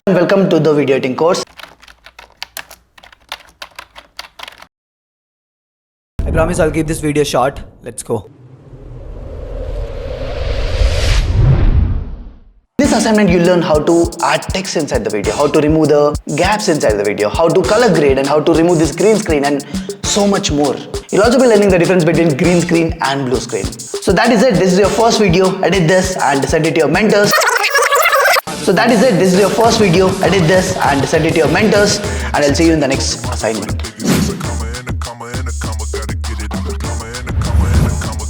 and welcome to the video editing course. I promise I'll keep this video short. Let's go. In this assignment, you'll learn how to add text inside the video, how to remove the gaps inside the video, how to color grade and how to remove this green screen and so much more. You'll also be learning the difference between green screen and blue screen. So that is it. This is your first video. Edit this and send it to your mentors. This is your first video. Edit this and send it to your mentors, and I'll see you in the next assignment.